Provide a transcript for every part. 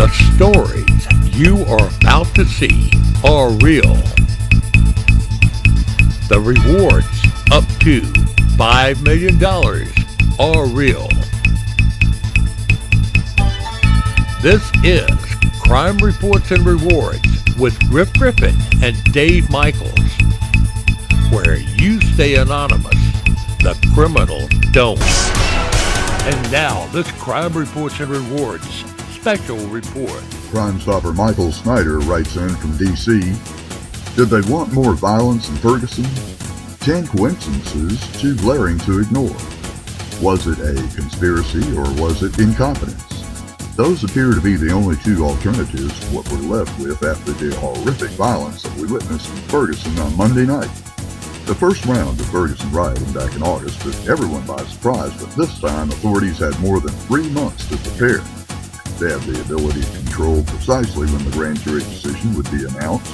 The stories you are about to see are real. The rewards up to $5 million are real. This is Crime Reports and Rewards with Griff Griffin and Dave Michaels, where you stay anonymous, the criminals don't. And now, this Crime Reports and Rewards special report. Crime Stopper Michael Snyder writes in from D.C., did they want more violence in Ferguson? 10 coincidences too glaring to ignore. Was it a conspiracy or was it incompetence? Those appear to be the only two alternatives to what we're left with after the horrific violence that we witnessed in Ferguson on Monday night. The first round of Ferguson rioting back in August took everyone by surprise, but this time authorities had more than 3 months to prepare. They had the ability to control precisely when the grand jury decision would be announced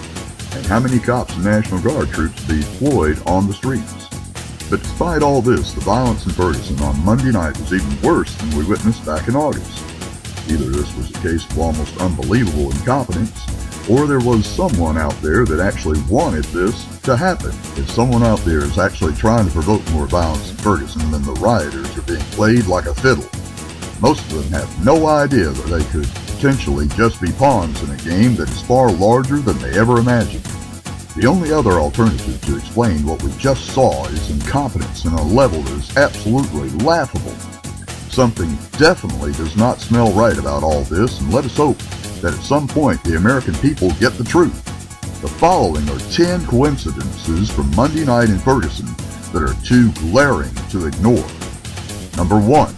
and how many cops and National Guard troops would be deployed on the streets. But despite all this, the violence in Ferguson on Monday night was even worse than we witnessed back in August. Either this was a case of almost unbelievable incompetence, or there was someone out there that actually wanted this to happen. If someone out there is actually trying to provoke more violence in Ferguson, then the rioters are being played like a fiddle. Most of them have no idea that they could potentially just be pawns in a game that is far larger than they ever imagined. The only other alternative to explain what we just saw is incompetence on a level that is absolutely laughable. Something definitely does not smell right about all this, and let us hope that at some point the American people get the truth. The following are 10 coincidences from Monday night in Ferguson that are too glaring to ignore. Number 1.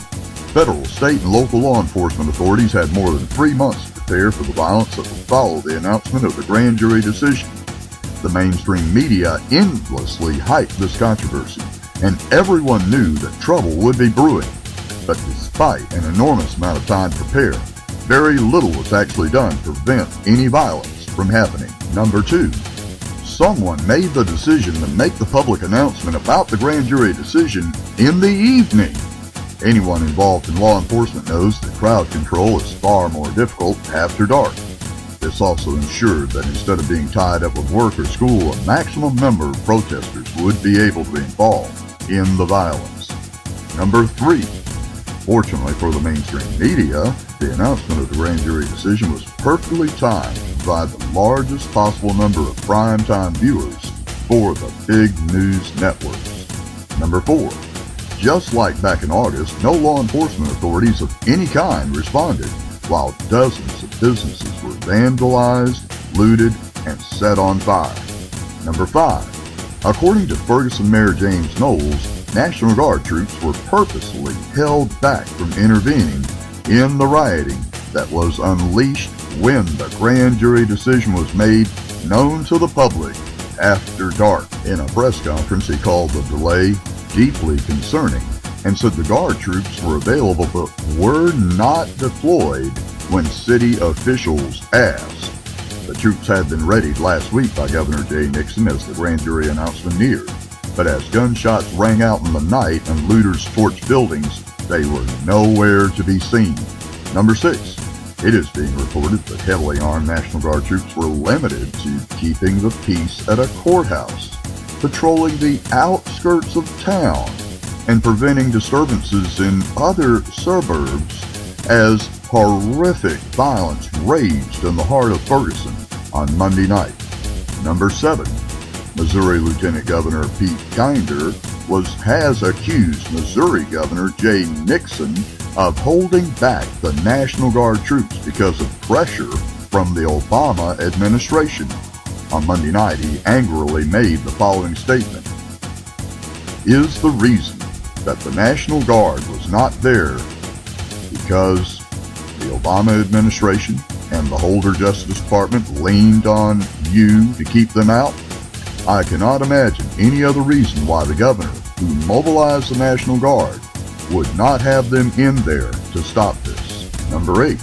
Federal, state, and local law enforcement authorities had more than 3 months to prepare for the violence that would follow the announcement of the grand jury decision. The mainstream media endlessly hyped this controversy, and everyone knew that trouble would be brewing. But despite an enormous amount of time to prepare, very little was actually done to prevent any violence from happening. Number 2. Someone made the decision to make the public announcement about the grand jury decision in the evening. Anyone involved in law enforcement knows that crowd control is far more difficult after dark. This also ensured that instead of being tied up with work or school, a maximum number of protesters would be able to be involved in the violence. Number 3. Fortunately for the mainstream media, the announcement of the grand jury decision was perfectly timed to provide the largest possible number of primetime viewers for the big news networks. Number 4. Just like back in August, no law enforcement authorities of any kind responded, while dozens of businesses were vandalized, looted, and set on fire. Number 5. According to Ferguson Mayor James Knowles, National Guard troops were purposely held back from intervening in the rioting that was unleashed when the grand jury decision was made known to the public after dark. In a press conference, he called the delay deeply concerning and said the Guard troops were available but were not deployed when city officials asked. The troops had been readied last week by Governor Jay Nixon as the grand jury announcement neared, but as gunshots rang out in the night and looters torched buildings, they were nowhere to be seen. Number 6. It is being reported that heavily armed National Guard troops were limited to keeping the peace at a courthouse, patrolling the outskirts of town, and preventing disturbances in other suburbs as horrific violence raged in the heart of Ferguson on Monday night. Number 7. Missouri Lieutenant Governor Pete Kinder has accused Missouri Governor Jay Nixon of holding back the National Guard troops because of pressure from the Obama administration. On Monday night, he angrily made the following statement. Is the reason that the National Guard was not there because the Obama administration and the Holder Justice Department leaned on you to keep them out? I cannot imagine any other reason why the governor, who mobilized the National Guard, would not have them in there to stop this. Number 8.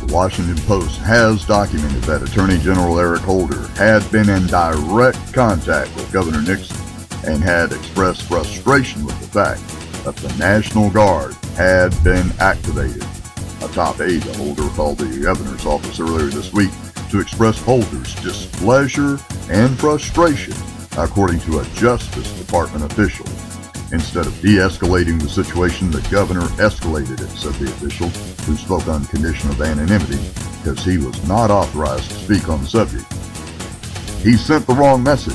The Washington Post has documented that Attorney General Eric Holder had been in direct contact with Governor Nixon and had expressed frustration with the fact that the National Guard had been activated. A top aide holder called the governor's office earlier this week to express holders' displeasure and frustration, according to a Justice Department official. Instead of de-escalating the situation, the governor escalated it, said the official, who spoke on condition of anonymity because he was not authorized to speak on the subject. He sent the wrong message.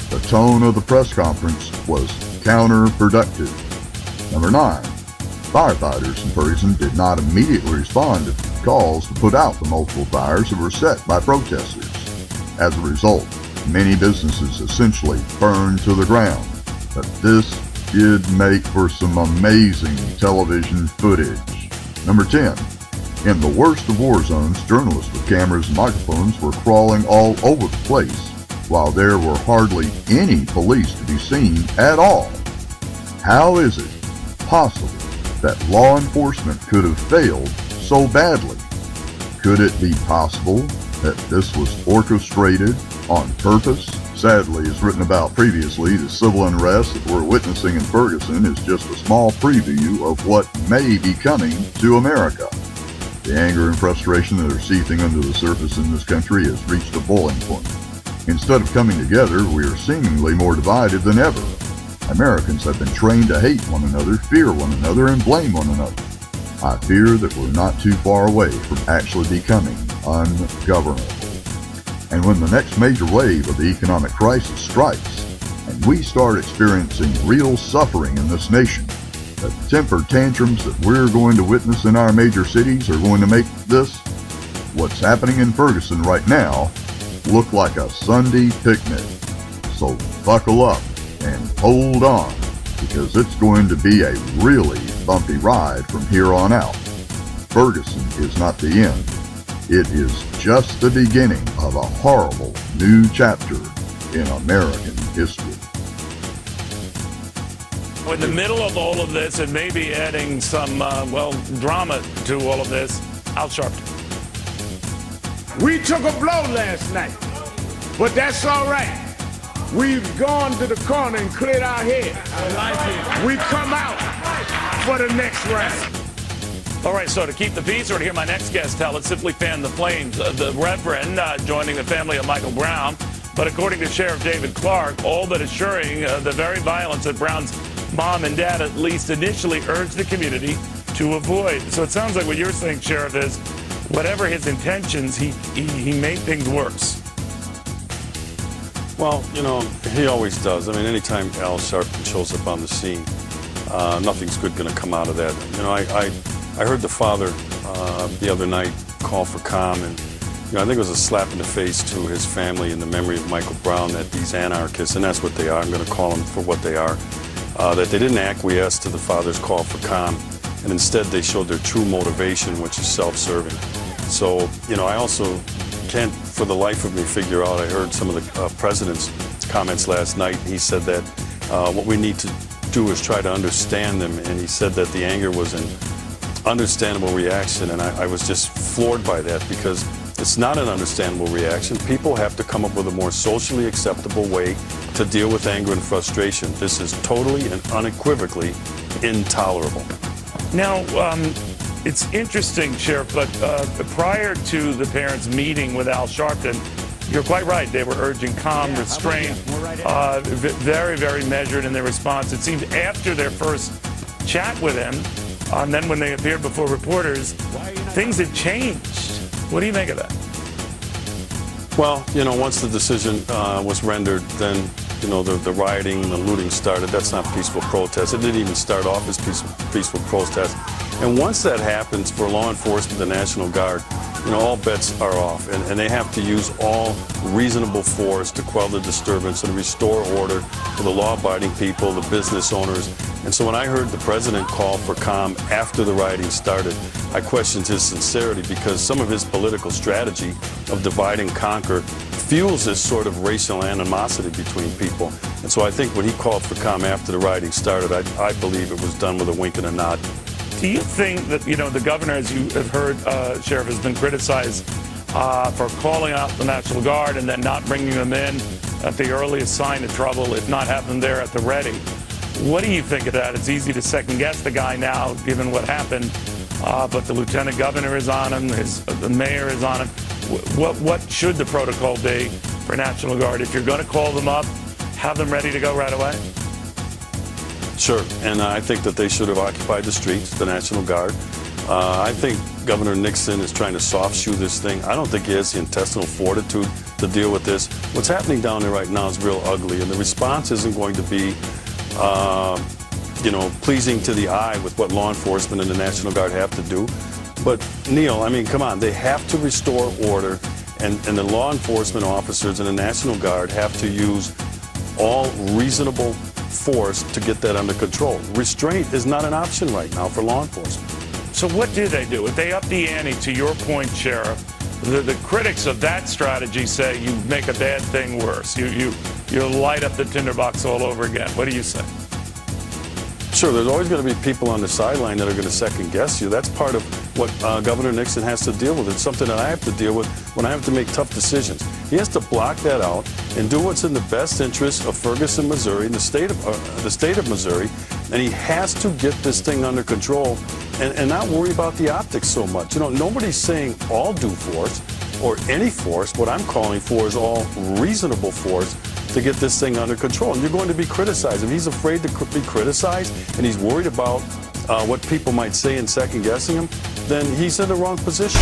The tone of the press conference was counterproductive. Number 9. Firefighters in Ferguson did not immediately respond to calls to put out the multiple fires that were set by protesters. As a result, many businesses essentially burned to the ground. But this did make for some amazing television footage. Number 10. In the worst of war zones, journalists with cameras and microphones were crawling all over the place, while there were hardly any police to be seen at all. How is it possible that law enforcement could have failed so badly? Could it be possible that this was orchestrated on purpose? Sadly, as written about previously, the civil unrest that we're witnessing in Ferguson is just a small preview of what may be coming to America. The anger and frustration that are seething under the surface in this country has reached a boiling point. Instead of coming together, we are seemingly more divided than ever. Americans have been trained to hate one another, fear one another, and blame one another. I fear that we're not too far away from actually becoming ungovernable. And when the next major wave of the economic crisis strikes, and we start experiencing real suffering in this nation, the temper tantrums that we're going to witness in our major cities are going to make this, what's happening in Ferguson right now, look like a Sunday picnic. So buckle up and hold on, because it's going to be a really bumpy ride from here on out. Ferguson is not the end. It is just the beginning of a horrible new chapter in American history. In the middle of all of this, and maybe adding some, drama to all of this, Al Sharpton. We took a blow last night, but that's all right. We've gone to the corner and cleared our head. We come out for the next round. All right, so to keep the peace or to hear my next guest tell it, simply fan the flames. The Reverend joining the family of Michael Brown, but according to Sheriff David Clark, all but assuring the very violence that Brown's mom and dad at least initially urged the community to avoid. So it sounds like what you're saying, Sheriff, is whatever his intentions, he made things worse. Well, he always does. I mean, anytime Al Sharpton shows up on the scene, nothing's good going to come out of that. I heard the father the other night call for calm, and I think it was a slap in the face to his family in the memory of Michael Brown that these anarchists, and that's what they are, I'm going to call them for what they are, that they didn't acquiesce to the father's call for calm, and instead they showed their true motivation, which is self-serving. So, I also can't for the life of me figure out, I heard some of the president's comments last night. He said that what we need to do is try to understand them, and he said that the anger was an understandable reaction, and I was just floored by that, because it's not an understandable reaction. People have to come up with a more socially acceptable way to deal with anger and frustration. This is totally and unequivocally intolerable. Now, it's interesting, Sheriff, but prior to the parents meeting with Al Sharpton, you're quite right. They were urging calm, restraint, very, very measured in their response. It seemed after their first chat with him, and then when they appeared before reporters, things had changed. What do you make of that? Well, once the decision was rendered, then, the rioting and the looting started. That's not peaceful protest. It didn't even start off as peaceful protest. And once that happens for law enforcement, the National Guard, all bets are off. And they have to use all reasonable force to quell the disturbance and restore order for the law-abiding people, the business owners. And so when I heard the president call for calm after the rioting started, I questioned his sincerity, because some of his political strategy of divide and conquer fuels this sort of racial animosity between people. And so I think when he called for calm after the rioting started, I believe it was done with a wink and a nod. Do you think that, the governor, as you have heard, Sheriff, has been criticized for calling out the National Guard and then not bringing them in at the earliest sign of trouble, if not have them there at the ready? What do you think of that? It's easy to second guess the guy now, given what happened. but the lieutenant governor is on him, the mayor is on him. What should the protocol be for National Guard? If you're going to call them up, have them ready to go right away? Sure, and I think that they should have occupied the streets, the National Guard. I think Governor Nixon is trying to soft shoe this thing. I don't think he has the intestinal fortitude to deal with this. What's happening down there right now is real ugly, and the response isn't going to be, pleasing to the eye with what law enforcement and the National Guard have to do. But, Neil, I mean, come on, they have to restore order, and the law enforcement officers and the National Guard have to use all reasonable force to get that under control. Restraint is not an option right now for law enforcement. So what do? If they up the ante, to your point, Sheriff, the critics of that strategy say you make a bad thing worse. You light up the tinderbox all over again. What do you say? Sure, there's always going to be people on the sideline that are going to second guess you. That's part of what Governor Nixon has to deal with. It's something that I have to deal with when I have to make tough decisions. He has to block that out and do what's in the best interest of Ferguson, Missouri, and the state of Missouri. And he has to get this thing under control and not worry about the optics so much. Nobody's saying all due force or any force. What I'm calling for is all reasonable force to get this thing under control. And you're going to be criticized. If he's afraid to be criticized and he's worried about what people might say and second guessing him, then he's in the wrong position.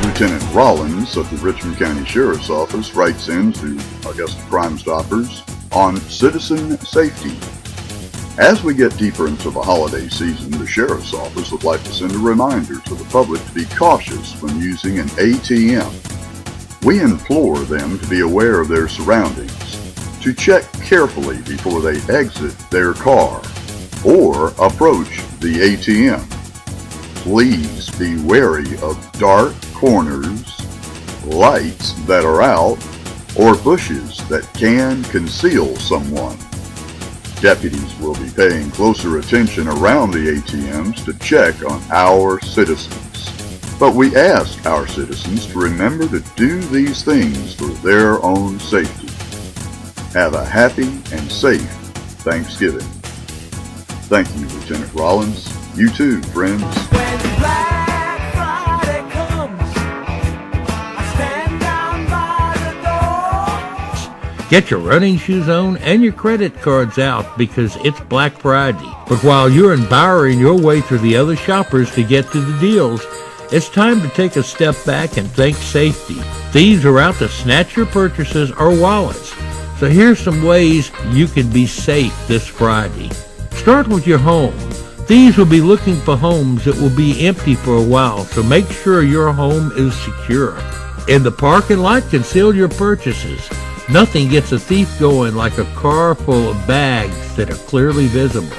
Lieutenant Rollins of the Richmond County Sheriff's Office writes in to Augusta Crime Stoppers on citizen safety. As we get deeper into the holiday season, the Sheriff's Office would like to send a reminder to the public to be cautious when using an ATM. We implore them to be aware of their surroundings, to check carefully before they exit their car or approach the ATM. Please be wary of dark corners, lights that are out, or bushes that can conceal someone. Deputies will be paying closer attention around the ATMs to check on our citizens. But we ask our citizens to remember to do these things for their own safety. Have a happy and safe Thanksgiving. Thank you, Lieutenant Rollins. You too, friends. When Black Friday comes, I stand down by the door. Get your running shoes on and your credit cards out because it's Black Friday. But while you're empowering your way through the other shoppers to get to the deals, it's time to take a step back and think safety. Thieves are out to snatch your purchases or wallets. So here's some ways you can be safe this Friday. Start with your home. Thieves will be looking for homes that will be empty for a while, so make sure your home is secure. In the parking lot, conceal your purchases. Nothing gets a thief going like a car full of bags that are clearly visible.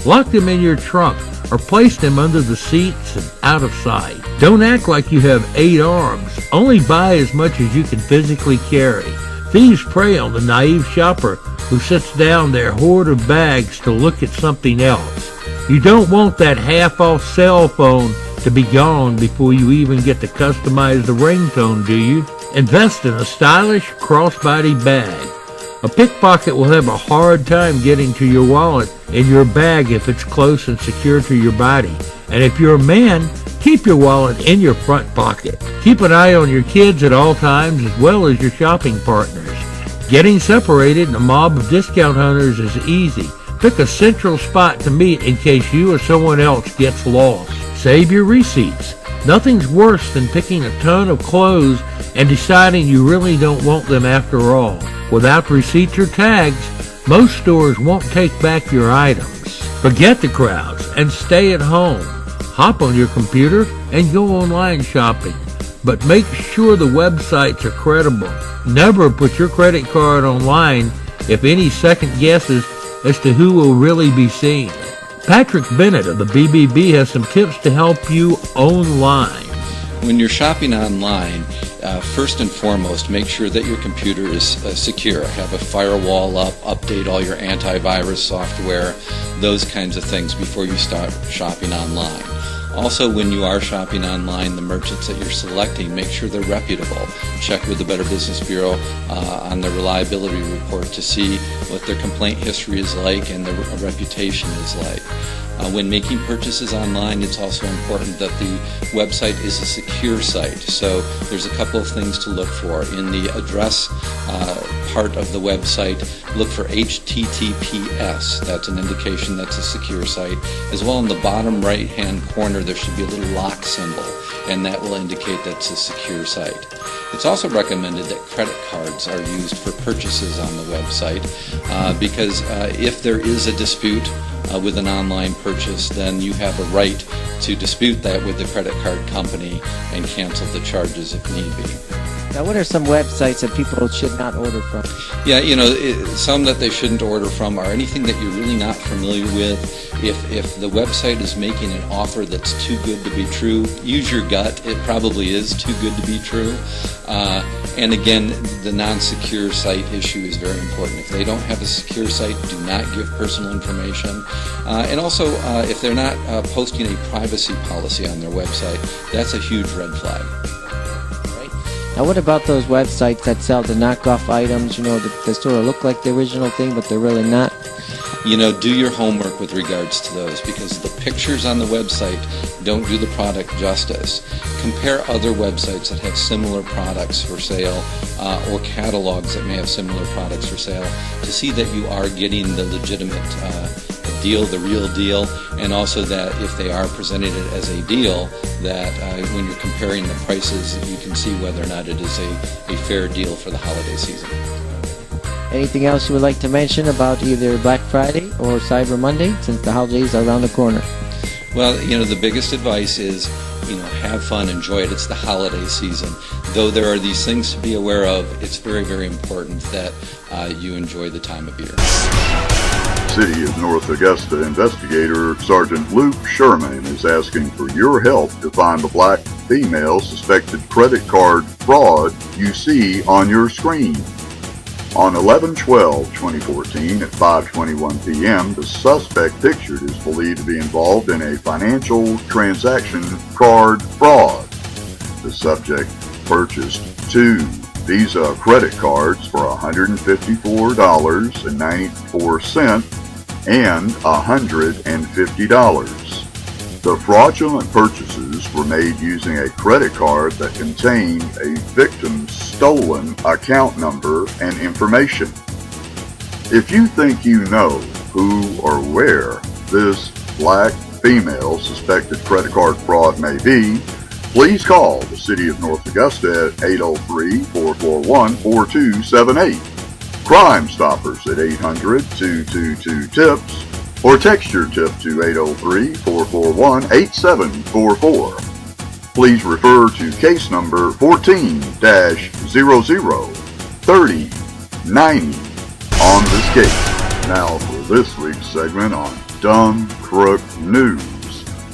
Lock them in your trunk or place them under the seats and out of sight. Don't act like you have 8 arms. Only buy as much as you can physically carry. Thieves prey on the naive shopper who sits down their hoard of bags to look at something else. You don't want that half-off cell phone to be gone before you even get to customize the ringtone, do you? Invest in a stylish crossbody bag. A pickpocket will have a hard time getting to your wallet in your bag if it's close and secure to your body. And if you're a man, keep your wallet in your front pocket. Keep an eye on your kids at all times as well as your shopping partners. Getting separated in a mob of discount hunters is easy. Pick a central spot to meet in case you or someone else gets lost. Save your receipts. Nothing's worse than picking a ton of clothes and deciding you really don't want them after all. Without receipts or tags, most stores won't take back your items. Forget the crowds and stay at home. Hop on your computer and go online shopping. But make sure the websites are credible. Never put your credit card online if any second guesses as to who will really be seen. Patrick Bennett of the BBB has some tips to help you online. When you're shopping online, first and foremost, make sure that your computer is secure. Have a firewall up, update all your antivirus software, those kinds of things before you start shopping online. Also, when you are shopping online, the merchants that you're selecting, make sure they're reputable. Check with the Better Business Bureau on their reliability report to see what their complaint history is like and their reputation is like. When making purchases online, it's also important that the website is a secure site. So there's a couple of things to look for. In the address part of the website, look for HTTPS. That's an indication that's a secure site. As well, in the bottom right-hand corner, there should be a little lock symbol, and that will indicate that's a secure site. It's also recommended that credit cards are used for purchases on the website because if there is a dispute with an online purchase, then you have a right to dispute that with the credit card company and cancel the charges if need be. Now, what are some websites that people should not order from? Yeah, some that they shouldn't order from are anything that you're really not familiar with. If the website is making an offer that's too good to be true, use your gut. It probably is too good to be true. And again, the non-secure site issue is very important. If they don't have a secure site, do not give personal information. And also, if they're not posting a privacy policy on their website, that's a huge red flag. Now, what about those websites that sell the knockoff items, that sort of look like the original thing, but they're really not? Do your homework with regards to those, because the pictures on the website don't do the product justice. Compare other websites that have similar products for sale or catalogs that may have similar products for sale to see that you are getting the legitimate deal, the real deal, and also that if they are presenting it as a deal, that when you're comparing the prices, you can see whether or not it is a fair deal for the holiday season. Anything else you would like to mention about either Black Friday or Cyber Monday, since the holidays are around the corner? Well, the biggest advice is, have fun, enjoy it. It's the holiday season. Though there are these things to be aware of, it's very, very important that you enjoy the time of year. City of North Augusta investigator Sergeant Luke Sherman is asking for your help to find the black female suspected credit card fraud you see on your screen. On 11/12/2014 at 5:21 p.m., the suspect pictured is believed to be involved in a financial transaction card fraud. The subject purchased 2 Visa credit cards for $154.94 and $150. The fraudulent purchases were made using a credit card that contained a victim's stolen account number and information. If you think you know who or where this black female suspected credit card fraud may be, please call the City of North Augusta at 803-441-4278, Crime Stoppers at 800-222-TIPS, or text your tip to 803-441-8744. Please refer to case number 14-003090 on this case. Now for this week's segment on Dumb Crook News.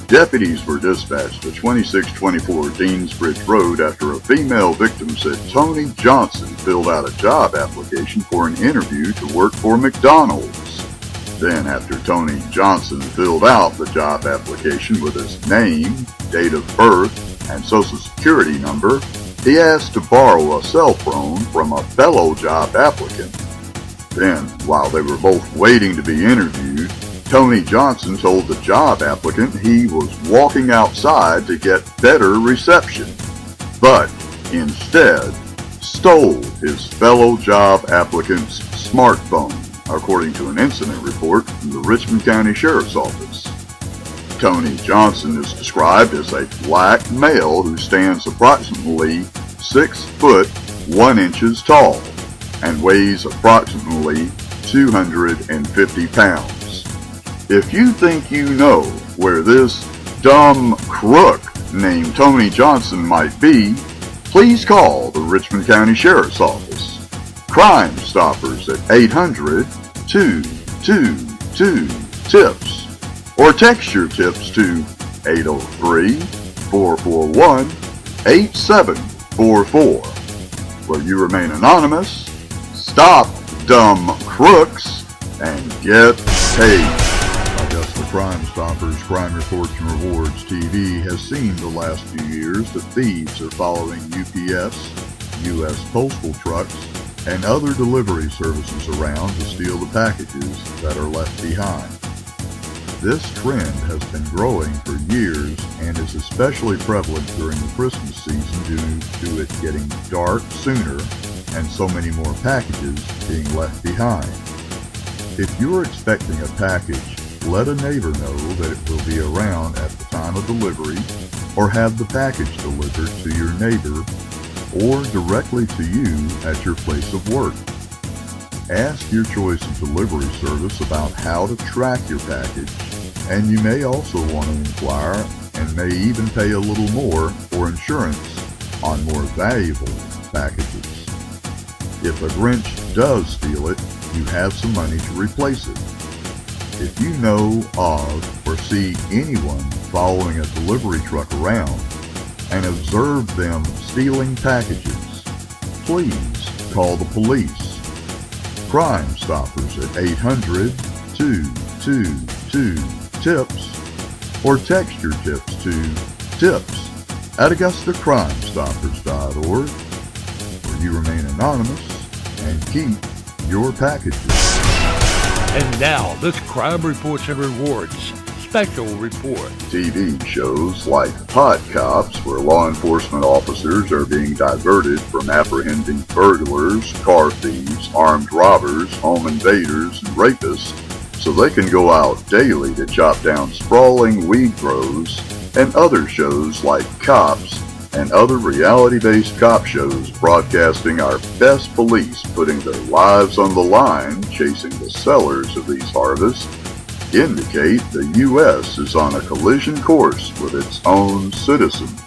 Deputies were dispatched to 2624 Deansbridge Road after a female victim said Tony Johnson filled out a job application for an interview to work for McDonald's. Then, after Tony Johnson filled out the job application with his name, date of birth, and social security number, he asked to borrow a cell phone from a fellow job applicant. Then, while they were both waiting to be interviewed, Tony Johnson told the job applicant he was walking outside to get better reception, but instead stole his fellow job applicant's smartphone, according to an incident report from the Richmond County Sheriff's Office. Tony Johnson is described as a black male who stands approximately 6 foot 1 inches tall and weighs approximately 250 pounds. If you think you know where this dumb crook named Tony Johnson might be, please call the Richmond County Sheriff's Office. Crime Stoppers at 800-222-TIPS, or text your tips to 803-441-8744. Will you remain anonymous? Stop dumb crooks and get paid. Crime Stoppers, Crime Reports and Rewards TV has seen the last few years that thieves are following UPS, U.S. postal trucks, and other delivery services around to steal the packages that are left behind. This trend has been growing for years and is especially prevalent during the Christmas season due to it getting dark sooner and so many more packages being left behind. If you're expecting a package, let a neighbor know that it will be around at the time of delivery, or have the package delivered to your neighbor or directly to you at your place of work. Ask your choice of delivery service about how to track your package, and you may also want to inquire and may even pay a little more for insurance on more valuable packages. If a Grinch does steal it, you have some money to replace it. If you know of or see anyone following a delivery truck around and observe them stealing packages, please call the police. Crime Stoppers at 800-222-TIPS or text your tips to tips@AugustaCrimeStoppers.org, where you remain anonymous and keep your packages. And now, this Crime Reports and Rewards special report. TV shows like Pod Cops, where law enforcement officers are being diverted from apprehending burglars, car thieves, armed robbers, home invaders, and rapists, so they can go out daily to chop down sprawling weed grows, and other shows like Cops and other reality-based cop shows broadcasting our best police putting their lives on the line chasing the sellers of these harvests, indicate the U.S. is on a collision course with its own citizens.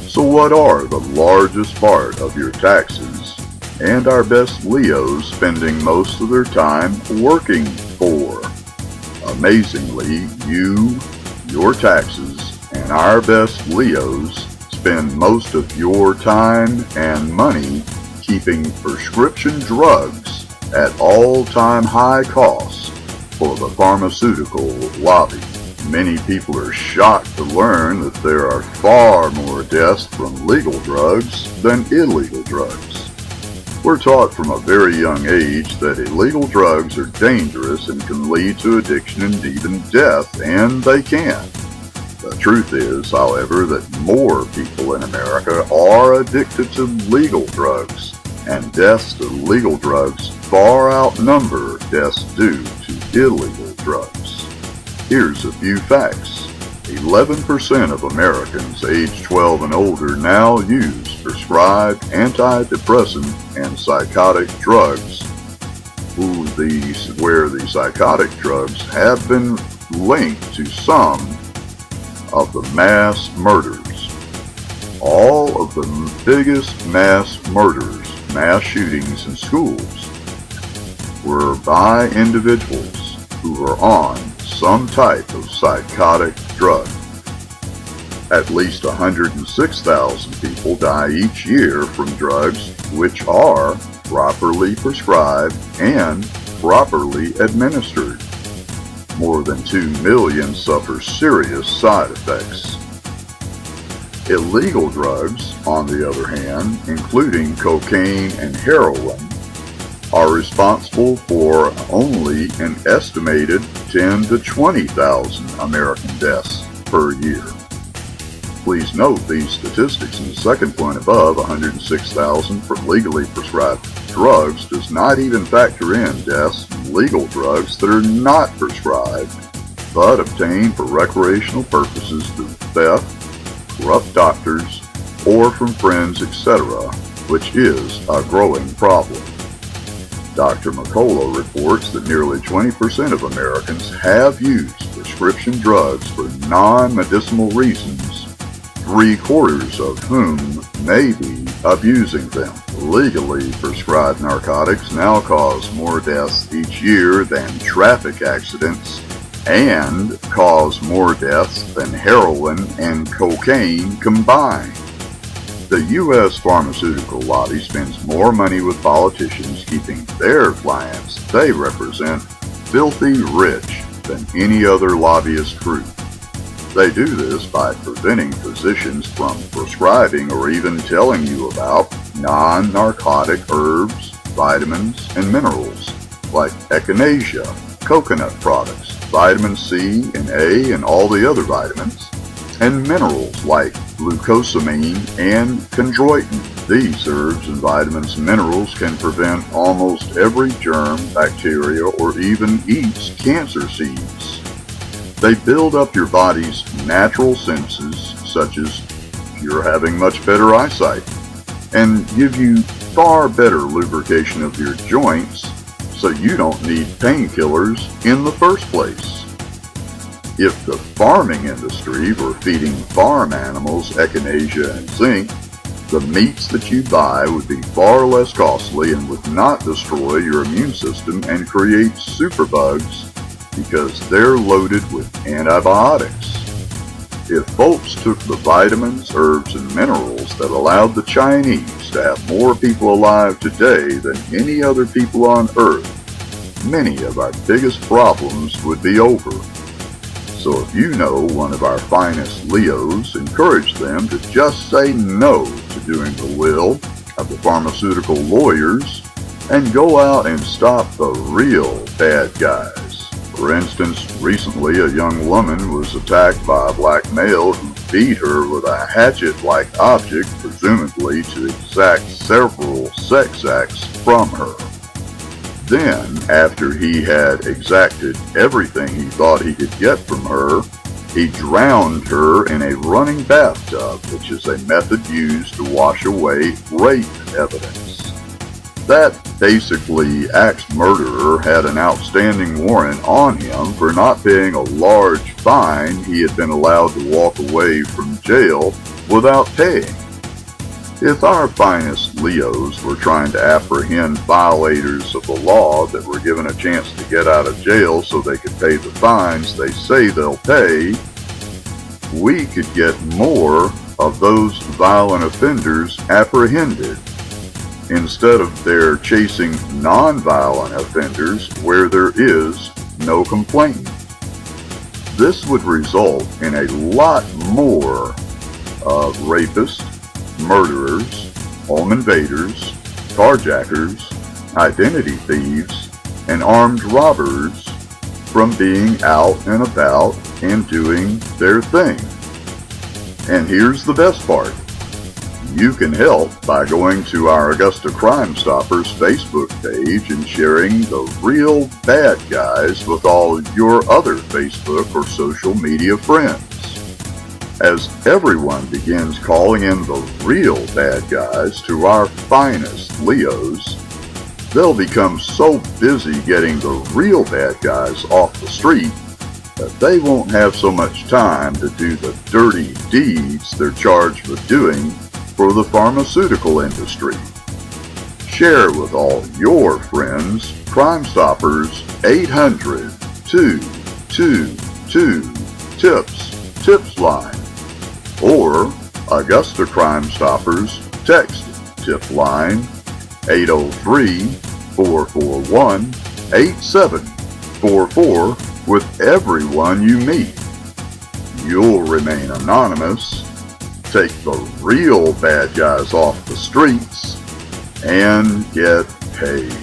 So what are the largest part of your taxes and our best Leos spending most of their time working for? Amazingly, your taxes, and our best Leos spend most of your time and money keeping prescription drugs at all-time high costs for the pharmaceutical lobby. Many people are shocked to learn that there are far more deaths from legal drugs than illegal drugs. We're taught from a very young age that illegal drugs are dangerous and can lead to addiction and even death, and they can. The truth is, however, that more people in America are addicted to legal drugs, and deaths to legal drugs far outnumber deaths due to illegal drugs. Here's a few facts. 11% of Americans aged 12 and older now use prescribed antidepressant and psychotic drugs, where the psychotic drugs have been linked to some of the mass murders. All of the biggest mass murders, mass shootings in schools, were by individuals who were on some type of psychotic drug. At least 106,000 people die each year from drugs which are properly prescribed and properly administered. More than 2 million suffer serious side effects. Illegal drugs, on the other hand, including cocaine and heroin, are responsible for only an estimated 10,000 to 20,000 American deaths per year. Please note these statistics in the second point above, 106,000 from legally prescribed drugs, does not even factor in deaths from legal drugs that are not prescribed but obtained for recreational purposes through theft, corrupt doctors, or from friends, etc., which is a growing problem. Dr. McCullough reports that nearly 20% of Americans have used prescription drugs for non-medicinal reasons, 3/4 of whom may be abusing them. Legally prescribed narcotics now cause more deaths each year than traffic accidents and cause more deaths than heroin and cocaine combined. The U.S. pharmaceutical lobby spends more money with politicians keeping their clients they represent filthy rich than any other lobbyist group. They do this by preventing physicians from prescribing or even telling you about non-narcotic herbs, vitamins, and minerals like echinacea, coconut products, vitamin C and A and all the other vitamins, and minerals like glucosamine and chondroitin. These herbs and vitamins and minerals can prevent almost every germ, bacteria, or even eat cancer seeds. They build up your body's natural senses, such as you're having much better eyesight, and give you far better lubrication of your joints, so you don't need painkillers in the first place. If the farming industry were feeding farm animals echinacea and zinc, the meats that you buy would be far less costly and would not destroy your immune system and create superbugs because they're loaded with antibiotics. If folks took the vitamins, herbs, and minerals that allowed the Chinese to have more people alive today than any other people on Earth, many of our biggest problems would be over. So if you know one of our finest Leos, encourage them to just say no to doing the will of the pharmaceutical lawyers and go out and stop the real bad guys. For instance, recently a young woman was attacked by a black male who beat her with a hatchet-like object, presumably to exact several sex acts from her. Then, after he had exacted everything he thought he could get from her, he drowned her in a running bathtub, which is a method used to wash away rape evidence. That basically axe murderer had an outstanding warrant on him for not paying a large fine he had been allowed to walk away from jail without paying. If our finest Leos were trying to apprehend violators of the law that were given a chance to get out of jail so they could pay the fines they say they'll pay, we could get more of those violent offenders apprehended, instead of their chasing non-violent offenders where there is no complaint. This would result in a lot more of rapists, murderers, home invaders, carjackers, identity thieves, and armed robbers from being out and about and doing their thing. And here's the best part. You can help by going to our Augusta Crime Stoppers Facebook page and sharing the real bad guys with all your other Facebook or social media friends. As everyone begins calling in the real bad guys to our finest Leos, they'll become so busy getting the real bad guys off the street that they won't have so much time to do the dirty deeds they're charged with doing for the pharmaceutical industry. Share with all your friends Crime Stoppers 800-222-TIPS line, or Augusta Crime Stoppers text tip line 803-441-8744 with everyone you meet. You'll remain anonymous, take the real bad guys off the streets, and get paid.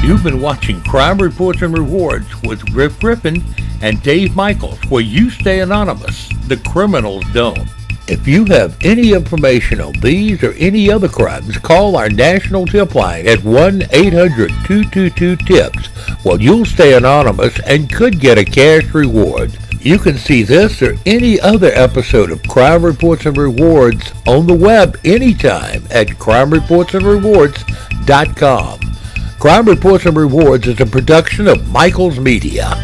You've been watching Crime Reports and Rewards with Griff Griffin and Dave Michaels, where you stay anonymous. The criminals don't. If you have any information on these or any other crimes, call our national tip line at 1-800-222-TIPS. Well, you'll stay anonymous and could get a cash reward. You can see this or any other episode of Crime Reports and Rewards on the web anytime at crimereportsandrewards.com. Crime Reports and Rewards is a production of Michaels Media.